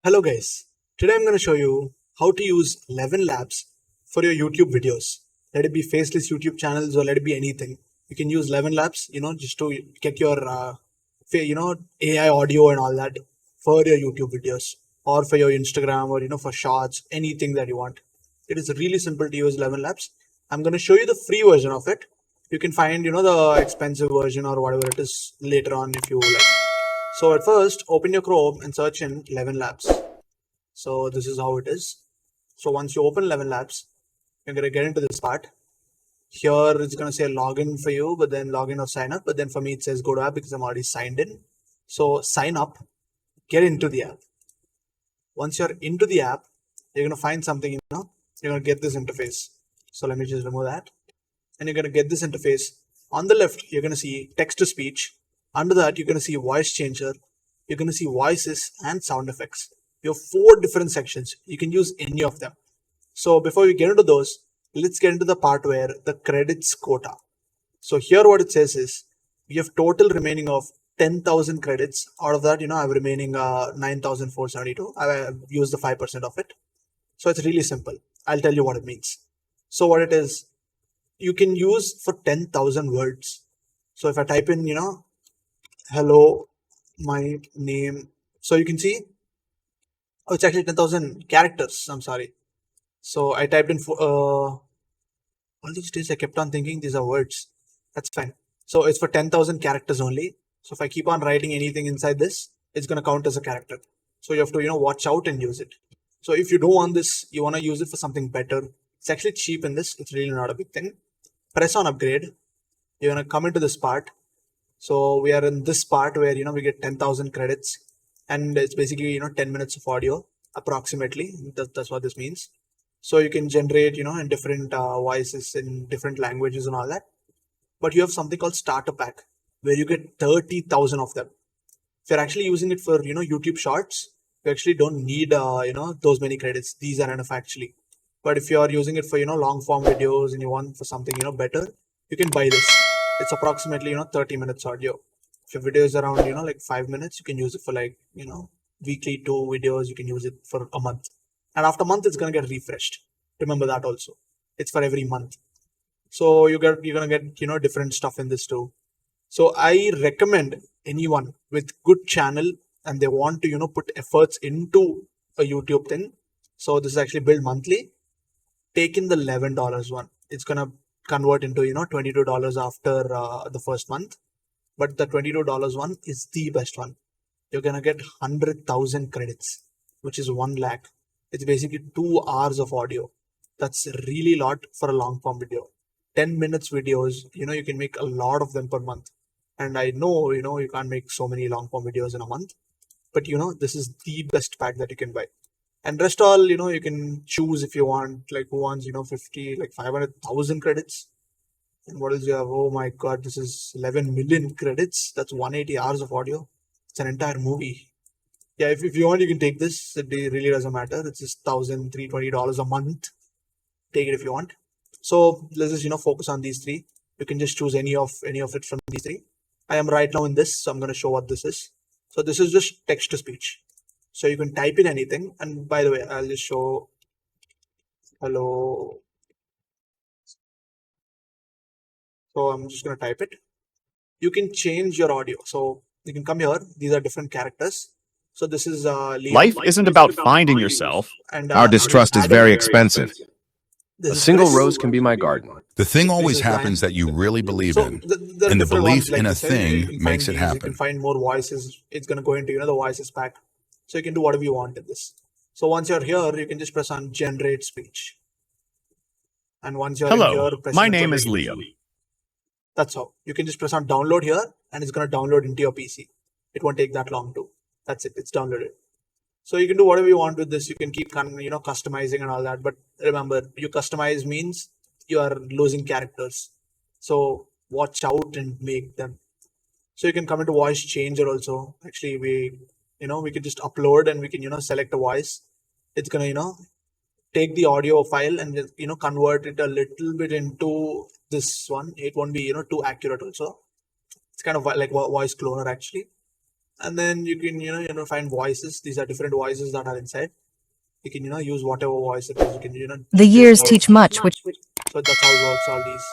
Hello guys, today I'm going to show you how to use ElevenLabs for your YouTube videos. Let it be faceless YouTube channels or let it be anything. You can use ElevenLabs, just to get your, AI audio and all that for your YouTube videos or for your Instagram or, for shorts, anything that you want. It is really simple to use ElevenLabs. I'm going to show you the free version of it. You can find, the expensive version or whatever it is later on if you like. So at first, open your Chrome and search in ElevenLabs. So this is how it is. So once you open ElevenLabs, you're going to get into this part. Here it's going to say login for you, but then login or sign up. But then for me, it says go to app because I'm already signed in. So sign up, get into the app. Once you're into the app, you're going to find something, you're going to get this interface. So let me just remove that. And you're going to get this interface. On the left, you're going to see text to speech. Under that, you're going to see voice changer. You're going to see voices and sound effects. You have 4 different sections. You can use any of them. So before we get into those, let's get into the part where the credits quota. So here what it says is we have total remaining of 10,000 credits. Out of that, I have remaining 9,472. I have used the 5% of it. So it's really simple. I'll tell you what it means. So what it is, you can use for 10,000 words. So if I type in, hello, my name. So you can see, it's actually 10,000 characters. I'm sorry. So I typed in all these days I kept on thinking these are words. That's fine. So it's for 10,000 characters only. So if I keep on writing anything inside this, it's going to count as a character. So you have to, watch out and use it. So if you don't want this, you want to use it for something better. It's actually cheap in this. It's really not a big thing. Press on upgrade. You're going to come into this part. So we are in this part where, we get 10,000 credits and it's basically, 10 minutes of audio approximately. That's what this means. So you can generate, in different voices in different languages and all that. But you have something called starter pack where you get 30,000 of them. If you're actually using it for, YouTube shorts, you actually don't need, those many credits. These are enough actually. But if you are using it for, long form videos and you want for something, better, you can buy this. It's approximately, 30 minutes audio. If your video is around, like 5 minutes, you can use it for like, weekly 2 videos. You can use it for a month. And after a month, it's going to get refreshed. Remember that also. It's for every month. So you're going to get, different stuff in this too. So I recommend anyone with good channel and they want to, put efforts into a YouTube thing. So this is actually billed monthly. Take in the $11 one. It's going to convert into, $22 after the first month. But the $22 one is the best one. You're going to get 100,000 credits, which is 1 lakh. It's basically 2 hours of audio. That's really lot for a long form video. 10 minutes videos, you can make a lot of them per month. And I know, you can't make so many long form videos in a month, but this is the best pack that you can buy. And rest all, you can choose if you want, like who wants, 50, like 500,000 credits. And what else you have? Oh my God, this is 11 million credits. That's 180 hours of audio. It's an entire movie. Yeah, if you want, you can take this. It really doesn't matter. It's just $1,320 a month. Take it if you want. So let's just focus on these 3. You can just choose any of it from these 3. I am right now in this, so I'm going to show what this is. So this is just text to speech. So you can type in anything. And by the way, I'll just show hello. So I'm just going to type it. You can change your audio. So you can come here. These are different characters. So this is Liam. Life isn't about finding yourself. And Our distrust is very expensive. This A is single Chris. rose can be my garden. The thing always is happens Brian. that you really believe So in, there are and the different belief ones, like in a you said. You thing can makes find it these, You can happen. find more voices. It's going to go into the voices pack. So you can do whatever you want in this. So once you're here, you can just press on generate speech. And once you're in Hello, here, press my on name is generate. Liam. That's how. You can just press on download here and it's going to download into your PC. It won't take that long too. That's it. It's downloaded. So you can do whatever you want with this. You can keep customizing and all that. But remember, you customize means you are losing characters. So watch out and make them. So you can come into voice changer also. Actually, we can just upload and we can, select a voice. It's gonna, take the audio file and just, convert it a little bit into this one. It won't be, too accurate also. It's kind of like voice cloner actually. And then you can find voices. These are different voices that are inside. You can use whatever voice it is. You can The years teach much, which so that's how it works. All these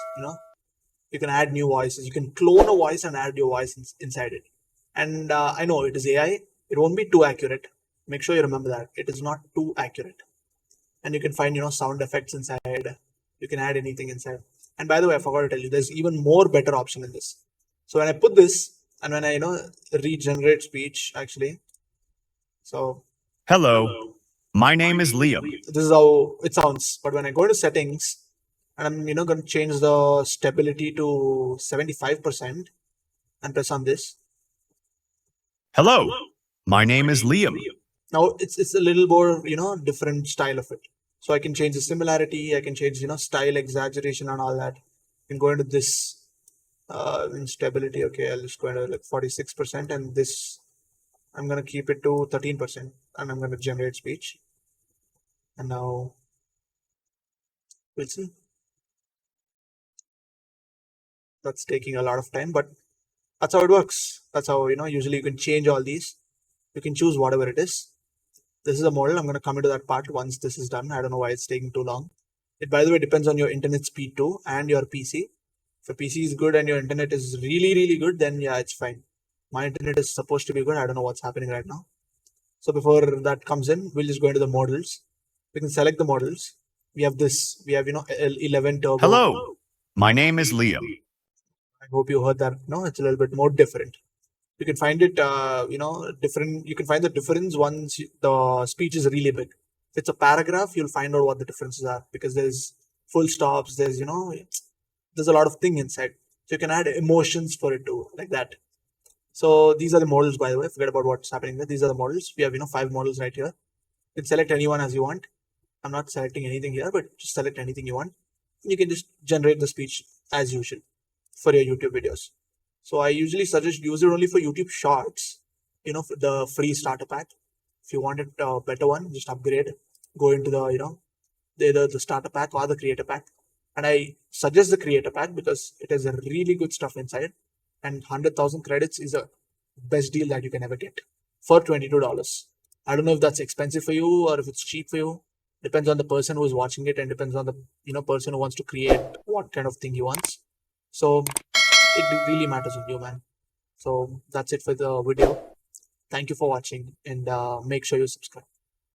you can add new voices. You can clone a voice and add your voice inside it. And I know it is AI. It won't be too accurate. Make sure you remember that it is not too accurate. And you can find sound effects inside. You can add anything inside. And by the way, I forgot to tell you, there's even more better option in this. So when I put this and when I regenerate speech actually, so Hello, my name is Liam. this is how it sounds. But when I go into settings and I'm going to change the stability to 75% and press on this, Hello, my name is Liam. now it's a little more different style of it. So I can change the similarity, I can change style, exaggeration and all that. I can go into this in stability. Okay, I'll just go into like 46%, and this I'm going to keep it to 13%, and I'm going to generate speech. And now we'll see. That's taking a lot of time, but that's how it works. That's how usually you can change all these. You can choose whatever it is. This is a model. I'm going to come into that part once this is done. I don't know why it's taking too long. It, by the way, depends on your internet speed too and your PC. If your PC is good and your internet is really, really good, then yeah, it's fine. My internet is supposed to be good. I don't know what's happening right now. So before that comes in, we'll just go into the models. We can select the models. We have this. We have 11 Turbo. Hello, my name is Liam. I hope you heard that. No, it's a little bit more different. You can find it different. You can find the difference once the speech is really big. If it's a paragraph, you'll find out what the differences are, because there's full stops, there's there's a lot of thing inside, so you can add emotions for it too, like that. So these are the models, by the way. Forget about what's happening there. These are the models. We have 5 models right here. You can select anyone as you want. I'm not selecting anything here, but just select anything you want. You can just generate the speech as usual for your YouTube videos. So I usually suggest use it only for YouTube Shorts, for the free starter pack. If you want it better one, just upgrade. Go into the either the starter pack or the creator pack. And I suggest the creator pack because it has a really good stuff inside. And 100,000 credits is a best deal that you can ever get for $22. I don't know if that's expensive for you or if it's cheap for you. Depends on the person who is watching it, and depends on the person who wants to create what kind of thing he wants. So it really matters on you, man. So that's it for the video. Thank you for watching, and make sure you subscribe.